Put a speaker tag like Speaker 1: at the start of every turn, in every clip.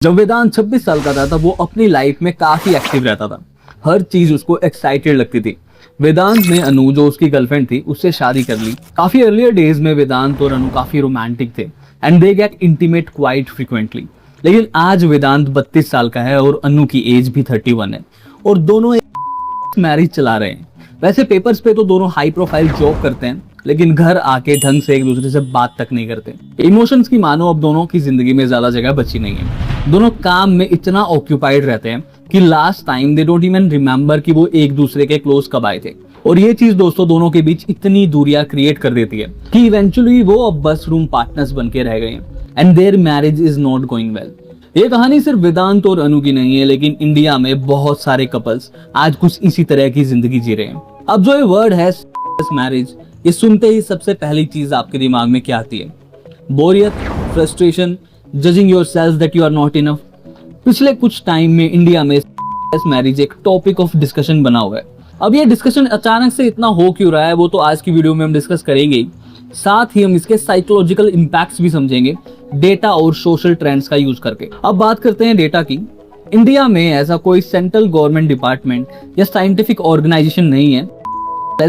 Speaker 1: जब वेदांत 26 साल का था तब वो अपनी लाइफ में काफी एक्टिव रहता था। हर चीज उसको एक्साइटेड लगती थी। वेदांत ने अनु, जो उसकी गर्लफ्रेंड थी, उससे शादी कर ली। काफी अर्लियर डेज में वेदांत और अनु काफी रोमांटिक थे and they get intimate quite frequently. लेकिन आज वेदांत 32 साल का है और अनु की एज भी 31 है और दोनों मैरिज चला रहे हैं। वैसे पेपर्स पे तो दोनों हाई प्रोफाइल जॉब करते हैं, लेकिन घर आके ढंग से एक दूसरे से बात तक नहीं करते। इमोशंस की मानो अब दोनों की जिंदगी में ज्यादा जगह बची नहीं है। दोनों काम में इतना ऑक्यूपाइड रहते हैं कि last time they don't even remember कि वो एक दूसरे के क्लोज कब आए थे। और ये चीज दोस्तों दोनों के बीच इतनी दूरियां क्रिएट कर देती है कि इवेंचुअली वो अब बस रूम पार्टनर्स बन के रह गए हैं and there marriage is not going well. ये कहानी सिर्फ वेदांत और अनु की नहीं है, लेकिन इंडिया में बहुत सारे कपल्स आज कुछ इसी तरह की जिंदगी जी रहे हैं। अब जो ये वर्ड है मैरिज, ये सुनते ही सबसे पहली चीज आपके दिमाग में क्या आती है? बोरियत, frustration, judging yourself that you are not enough. पिछले कुछ टाइम में इंडिया में मैरिज एक टॉपिक ऑफ डिस्कशन बना हुआ है। अब ये डिस्कशन अचानक से इतना हो क्यों रहा है वो तो आज की वीडियो में हम डिस्कस करेंगे ही। साथ ही हम इसके साइकोलॉजिकल इंपैक्ट्स भी समझेंगे डेटा और सोशल ट्रेंड्स का यूज करके। अब बात करते हैं डेटा की। इंडिया में ऐसा कोई सेंट्रल गवर्नमेंट डिपार्टमेंट या साइंटिफिक ऑर्गेनाइजेशन नहीं है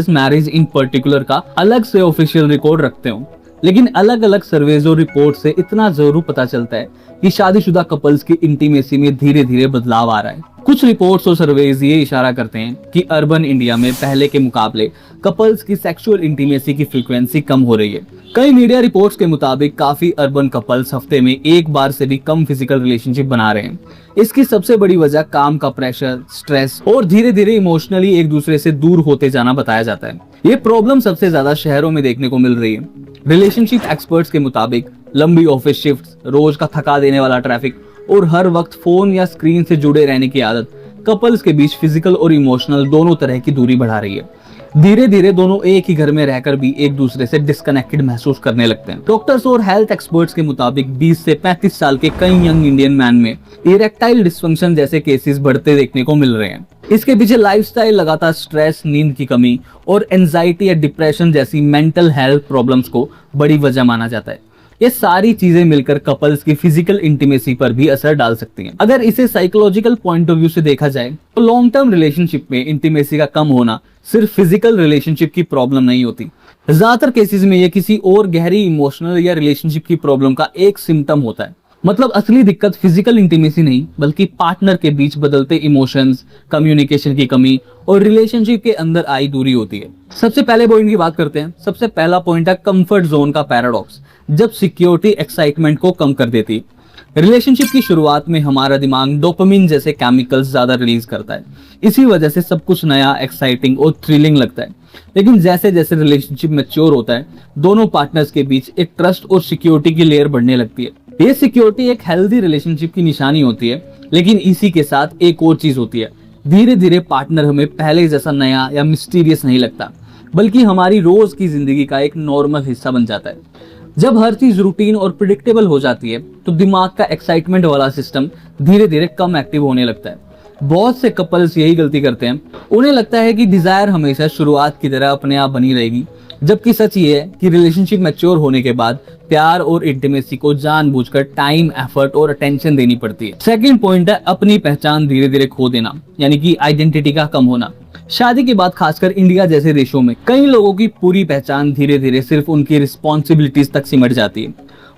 Speaker 1: मैरिज इन पर्टिकुलर का अलग से ऑफिशियल रिकॉर्ड रखते हो, लेकिन अलग अलग सर्वेज और रिपोर्ट से इतना जरूर पता चलता है कि शादीशुदा कपल्स की इंटीमेसी में धीरे धीरे बदलाव आ रहा है। कुछ रिपोर्ट्स और सर्वेज ये इशारा करते हैं कि अर्बन इंडिया में पहले के मुकाबले कपल्स की सेक्सुअल इंटीमेसी की फ्रीक्वेंसी कम हो रही है। कई मीडिया रिपोर्ट्स के मुताबिक काफी अर्बन कपल्स हफ्ते में एक बार से भी कम फिजिकल रिलेशनशिप बना रहे हैं। इसकी सबसे बड़ी वजह काम का प्रेशर, स्ट्रेस और धीरे धीरे इमोशनली एक दूसरे से दूर होते जाना बताया जाता है। ये प्रॉब्लम सबसे ज्यादा शहरों में देखने को मिल रही है। रिलेशनशिप एक्सपर्ट्स के मुताबिक लंबी ऑफिस शिफ्ट्स, रोज का थका देने वाला ट्रैफिक और हर वक्त फोन या स्क्रीन से जुड़े रहने की आदत कपल्स के बीच फिजिकल और इमोशनल दोनों तरह की दूरी बढ़ा रही है। धीरे धीरे दोनों एक ही घर में रहकर भी एक दूसरे से डिस्कनेक्टेड महसूस करने लगते हैं। डॉक्टर्स और हेल्थ एक्सपर्ट्स के मुताबिक 20 से 35 साल के कई यंग इंडियन मैन में इरेक्टाइल डिस्फंक्शन जैसे केसेस बढ़ते देखने को मिल रहे हैं। इसके पीछे लाइफस्टाइल, लगातार स्ट्रेस, नींद की कमी और एंजाइटी या डिप्रेशन जैसी मेंटल हेल्थ प्रॉब्लम्स को बड़ी वजह माना जाता है। ये सारी चीजें मिलकर कपल्स की फिजिकल इंटीमेसी पर भी असर डाल सकती हैं। अगर इसे साइकोलॉजिकल पॉइंट ऑफ व्यू से देखा जाए तो लॉन्ग टर्म रिलेशनशिप में इंटीमेसी का कम होना सिर्फ फिजिकल रिलेशनशिप की प्रॉब्लम नहीं होती। ज्यादातर केसेस में ये किसी और गहरी इमोशनल या रिलेशनशिप की प्रॉब्लम का एक सिम्टम होता है। मतलब असली दिक्कत फिजिकल इंटीमेसी नहीं, बल्कि पार्टनर के बीच बदलते इमोशंस, कम्युनिकेशन की कमी और रिलेशनशिप के अंदर आई दूरी होती है। सबसे पहले पॉइंट की बात करते हैं। सबसे पहला पॉइंट है कंफर्ट जोन का पैराडॉक्स। जब सिक्योरिटी एक्साइटमेंट को कम कर देती है। रिलेशनशिप की शुरुआत में हमारा दिमाग डोपामिन जैसे केमिकल्स ज्यादा रिलीज करता है। इसी वजह से सब कुछ नया, एक्साइटिंग और थ्रिलिंग लगता है। लेकिन जैसे जैसे रिलेशनशिप मैच्योर होता है, दोनों पार्टनर्स के बीच एक ट्रस्ट और सिक्योरिटी की लेयर बढ़ने लगती है। ये सिक्योरिटी एक हेल्दी रिलेशनशिप की निशानी होती है, लेकिन इसी के साथ एक और चीज होती है। धीरे धीरे पार्टनर हमें पहले जैसा नया या मिस्टीरियस नहीं लगता, बल्कि हमारी रोज की जिंदगी का एक नॉर्मल हिस्सा बन जाता है। जब हर चीज रूटीन और प्रिडिक्टेबल हो जाती है तो दिमाग का एक्साइटमेंट वाला सिस्टम धीरे धीरे कम एक्टिव होने लगता है। बहुत से कपल्स यही गलती करते हैं। उन्हें लगता है कि डिजायर हमेशा शुरुआत की तरह अपने आप बनी रहेगी, जबकि सच ये है कि रिलेशनशिप मैच्योर होने के बाद प्यार और इंटीमेसी को जानबूझकर टाइम, एफर्ट और अटेंशन देनी पड़ती है। सेकंड पॉइंट है अपनी पहचान धीरे धीरे खो देना, यानी कि आइडेंटिटी का कम होना। शादी के बाद खासकर इंडिया जैसे देशों में कई लोगों की पूरी पहचान धीरे धीरे सिर्फ उनकी रिस्पॉन्सिबिलिटीज तक सिमट जाती है।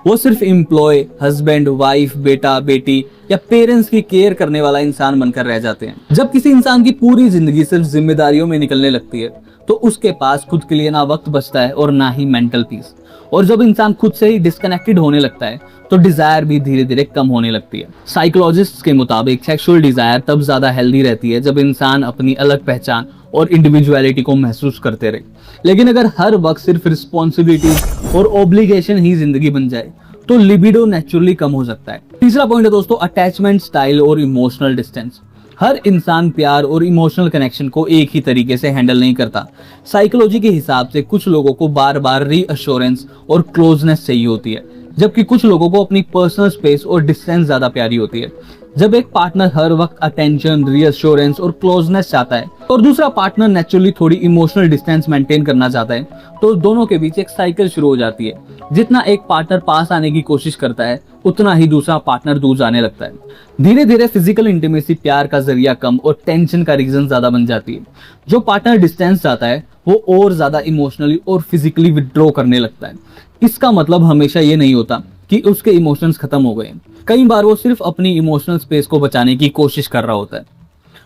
Speaker 1: वो सिर्फ एम्प्लॉय, हस्बैंड, वाइफ, बेटा, बेटी या पेरेंट्स की केयर करने वाला इंसान बनकर रह जाते हैं। जब किसी इंसान की पूरी जिंदगी सिर्फ जिम्मेदारियों में निकलने लगती है तो उसके पास खुद के लिए ना वक्त बचता है और ना ही मेंटल पीस। और जब इंसान खुद से ही डिस्कनेक्टेड होने लगता है तो डिजायर भी धीरे धीरे कम होने लगती है। साइकोलॉजिस्ट्स के मुताबिक सेक्सुअल डिजायर तब ज्यादा हेल्दी रहती है जब इंसान अपनी अलग पहचान और इंडिविजुअलिटी को महसूस करते रहे। लेकिन अगर हर वक्त सिर्फ रिस्पॉन्सिबिलिटी और ऑब्लिगेशन ही जिंदगी बन जाए तो लिबिडो नेचुरली कम हो सकता है। तीसरा पॉइंट है दोस्तों अटैचमेंट स्टाइल और इमोशनल डिस्टेंस। हर इंसान प्यार और इमोशनल कनेक्शन को एक ही तरीके से हैंडल नहीं करता। साइकोलॉजी के हिसाब से कुछ लोगों को बार बार रीअश्योरेंस और क्लोजनेस चाहिए होती है, जबकि कुछ लोगों को अपनी पर्सनल स्पेस और डिस्टेंस ज्यादा प्यारी होती है। जब एक पार्टनर हर वक्त अटेंशन, रीअश्योरेंस और क्लोजनेस चाहता है और दूसरा पार्टनर नेचुरली थोड़ी इमोशनल डिस्टेंस मेंटेन करना चाहता है, तो दोनों के बीच एक साइकिल शुरू हो जाती है। जितना एक पार्टनर पास आने की कोशिश करता है, उतना ही दूसरा पार्टनर दूर जाने लगता है। धीरे धीरे फिजिकल इंटीमेसी प्यार का जरिया कम और टेंशन का रीजन ज्यादा बन जाती है। जो पार्टनर डिस्टेंस चाहता है, वो और ज्यादा इमोशनली और फिजिकली विड्रॉ करने लगता है। इसका मतलब हमेशा ये नहीं होता कि उसके इमोशंस खत्म हो गए। कई बार वो सिर्फ अपनी इमोशनल स्पेस को बचाने की कोशिश कर रहा होता है।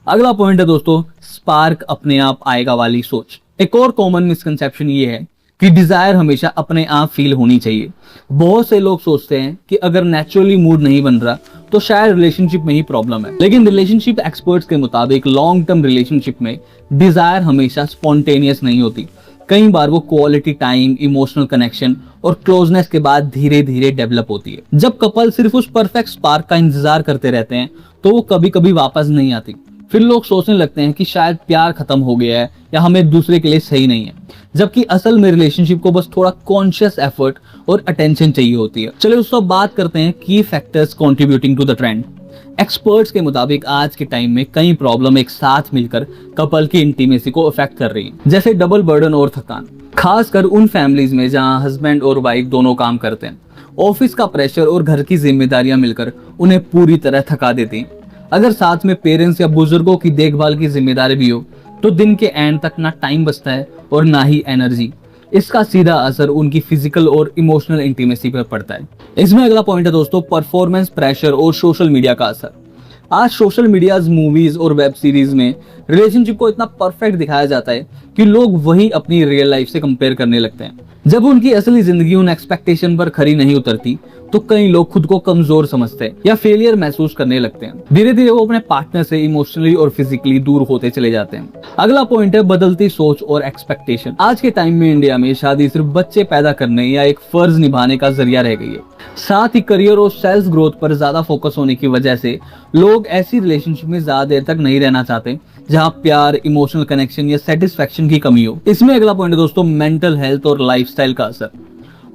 Speaker 1: अगला पॉइंट है दोस्तों, स्पार्क अपने आप आएगा वाली सोच। एक और कॉमन मिसकंसेप्शन ये है कि डिजायर हमेशा अपने आप फील होनी चाहिए। बहुत से लोग सोचते हैं कि अगर नेचुरली मूड नहीं बन रहा तो शायद रिलेशनशिप में ही प्रॉब्लम है। लेकिन रिलेशनशिप एक्सपर्ट्स के मुताबिक लॉन्ग टर्म रिलेशनशिप में डिजायर हमेशा स्पॉन्टेनियस नहीं होती। कई बार वो क्वालिटी टाइम, इमोशनल कनेक्शन और क्लोजनेस के बाद धीरे धीरे डेवलप होती है। जब कपल सिर्फ उस परफेक्ट स्पार्क का इंतजार करते रहते हैं तो वो कभी कभी वापस नहीं आती। फिर लोग सोचने लगते हैं कि शायद प्यार खत्म हो गया है या हम एक दूसरे के लिए सही नहीं है, जबकि असल में रिलेशनशिप को बस थोड़ा कॉन्शियस एफर्ट और अटेंशन चाहिए होती है। चलिए दोस्तों बात करते हैं की factors contributing to the trend. Experts के मुताबिक आज के टाइम में कई प्रॉब्लम एक साथ मिलकर कपल की इंटीमेसी को अफेक्ट कर रही है, जैसे डबल बर्डन और थकान, खासकर उन फैमिलीज में जहां हस्बैंड और वाइफ दोनों काम करते हैं। ऑफिस का प्रेशर और घर की जिम्मेदारियां मिलकर उन्हें पूरी तरह थका देती हैं। अगर साथ में पेरेंट्स या बुजुर्गों की देखभाल की जिम्मेदारी भी हो तो दिन के एंड तक ना टाइम बचता है और ना ही एनर्जी। इसका सीधा असर उनकी फिजिकल और इमोशनल इंटीमेसी पर पड़ता है। इसमें अगला पॉइंट है दोस्तों, परफॉर्मेंस प्रेशर और सोशल मीडिया का असर। आज सोशल मीडिया, मूवीज और वेब सीरीज में रिलेशनशिप को इतना परफेक्ट दिखाया जाता है कि लोग वही अपनी रियल लाइफ से कंपेयर करने लगते हैं। जब उनकी असली जिंदगी उन एक्सपेक्टेशन पर खरी नहीं उतरती तो कई लोग खुद को कमजोर समझते हैं या फेलियर महसूस करने लगते हैं। धीरे धीरे वो अपने पार्टनर से इमोशनली और फिजिकली दूर होते चले जाते हैं। अगला पॉइंट है बदलती सोच और एक्सपेक्टेशन। आज के टाइम में इंडिया में शादी सिर्फ बच्चे पैदा करने या एक फर्ज निभाने का जरिया रह गई है। साथ ही करियर और सेल्फ ग्रोथ पर ज्यादा फोकस होने की वजह से लोग ऐसी रिलेशनशिप में ज्यादा देर तक नहीं रहना चाहते जहां प्यार, इमोशनल कनेक्शन या सेटिस्फेक्शन की कमी हो। इसमें अगला पॉइंट है दोस्तों, मेंटल हेल्थ और लाइफस्टाइल का असर।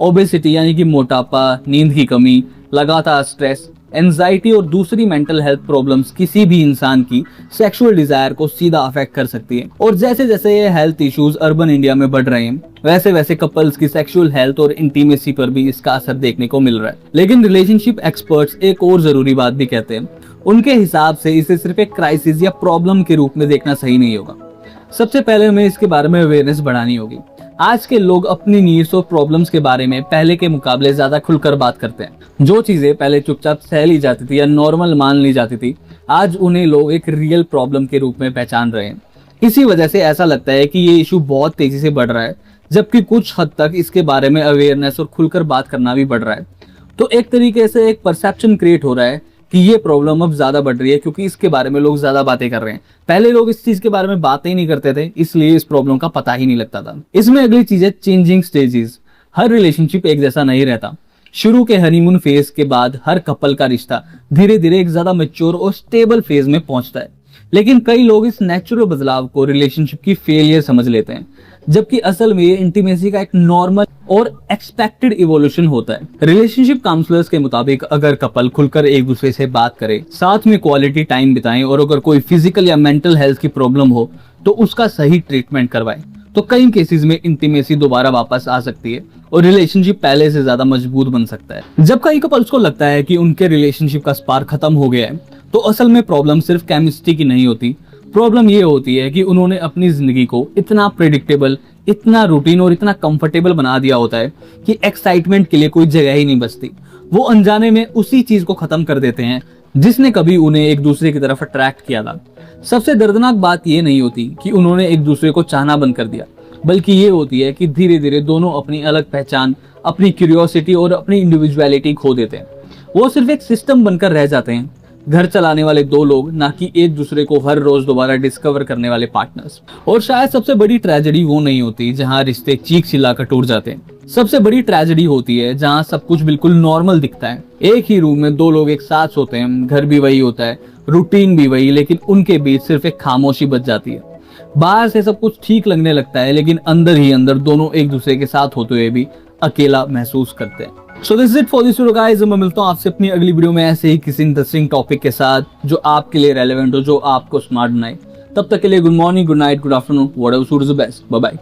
Speaker 1: ओबेसिटी यानी कि मोटापा, नींद की कमी, लगातार स्ट्रेस, एंजाइटी और दूसरी मेंटल हेल्थ प्रॉब्लम्स किसी भी इंसान की सेक्सुअल डिजायर को सीधा अफेक्ट कर सकती है। और जैसे जैसे ये हेल्थ इश्यूज अर्बन इंडिया में बढ़ रहे हैं, वैसे वैसे कपल्स की सेक्सुअल हेल्थ और इंटीमेसी पर भी इसका असर देखने को मिल रहा है। लेकिन रिलेशनशिप एक्सपर्ट्स एक और जरूरी बात भी कहते हैं। उनके हिसाब से इसे सिर्फ एक क्राइसिस या प्रॉब्लम के रूप में देखना सही नहीं होगा। सबसे पहले हमें इसके बारे में अवेयरनेस बढ़ानी होगी। आज के लोग अपनी नीड्स और प्रॉब्लम्स के बारे में पहले के मुकाबले ज्यादा खुलकर बात करते हैं। जो चीजें पहले चुपचाप सह ली जाती थी या नॉर्मल मान ली जाती थी, आज उन्हें लोग एक रियल प्रॉब्लम के रूप में पहचान रहे हैं। इसी वजह से ऐसा लगता है कि ये इशू बहुत तेजी से बढ़ रहा है, जबकि कुछ हद तक इसके बारे में अवेयरनेस और खुलकर बात करना भी बढ़ रहा है। तो एक तरीके से एक परसेप्शन क्रिएट हो रहा है कि ये प्रॉब्लम अब ज्यादा बढ़ रही है क्योंकि इसके बारे में लोग ज्यादा बातें कर रहे हैं। पहले लोग इस चीज के बारे में बातें ही नहीं करते थे, इसलिए इस प्रॉब्लम का पता ही नहीं लगता था। इसमें अगली चीज है चेंजिंग स्टेजेस। हर रिलेशनशिप एक जैसा नहीं रहता। शुरू के हनीमून फेज के बाद हर कपल का रिश्ता धीरे धीरे एक ज्यादा मैच्योर और स्टेबल फेज में पहुंचता है। लेकिन कई लोग इस नेचुरल बदलाव को रिलेशनशिप की फेलियर समझ लेते हैं, जबकि असल में ये इंटीमेसी का एक नॉर्मल और एक्सपेक्टेड इवोल्यूशन होता है। रिलेशनशिप काउंसलर्स के मुताबिक अगर कपल खुलकर एक दूसरे से बात करे, साथ में क्वालिटी टाइम बिताएं और अगर कोई फिजिकल या मेंटल हेल्थ की प्रॉब्लम हो तो उसका सही ट्रीटमेंट करवाएं, तो कई केसेस में इंटीमेसी दोबारा वापस आ सकती है और रिलेशनशिप पहले से ज्यादा मजबूत बन सकता है। जब कई कपल्स को लगता है कि उनके रिलेशनशिप का स्पार्क खत्म हो गया है, तो असल में प्रॉब्लम सिर्फ केमिस्ट्री की नहीं होती। प्रॉब्लम ये होती है कि उन्होंने अपनी जिंदगी को इतना प्रेडिक्टेबल, इतना रूटीन और इतना कंफर्टेबल बना दिया होता है कि एक्साइटमेंट के लिए कोई जगह ही नहीं बचती। वो अनजाने में उसी चीज को खत्म कर देते हैं जिसने कभी उन्हें एक दूसरे की तरफ अट्रैक्ट किया था। सबसे दर्दनाक बात ये नहीं होती कि उन्होंने एक दूसरे को चाहना बंद कर दिया, बल्कि ये होती है कि धीरे धीरे दोनों अपनी अलग पहचान, अपनी क्यूरियोसिटी और अपनी इंडिविजुअलिटी खो देते हैं। वो सिर्फ एक सिस्टम बनकर रह जाते हैं, घर चलाने वाले दो लोग, ना कि एक दूसरे को हर रोज दोबारा डिस्कवर करने वाले पार्टनर्स। और शायद सबसे बड़ी ट्रेजेडी वो नहीं होती जहां रिश्ते चीख चिल्लाकर टूट जाते हैं। सबसे बड़ी ट्रेजेडी होती है जहां सब कुछ बिल्कुल नॉर्मल दिखता है। एक ही रूम में दो लोग एक साथ सोते हैं, घर भी वही होता है, रूटीन भी वही, लेकिन उनके बीच सिर्फ एक खामोशी बच जाती है। बाहर से सब कुछ ठीक लगने लगता है, लेकिन अंदर ही अंदर दोनों एक दूसरे के साथ होते हुए भी अकेला महसूस करते हैं। So this is it for this video guys. मैं मिलता हूँ आपसे अपनी अगली वीडियो में ऐसे ही किसी इंटरेस्टिंग टॉपिक के साथ जो आपके लिए रेलेवेंट हो, जो आपको स्मार्ट बनाए। तब तक के लिए good morning, good night, good afternoon, whatever suits the best. Bye bye.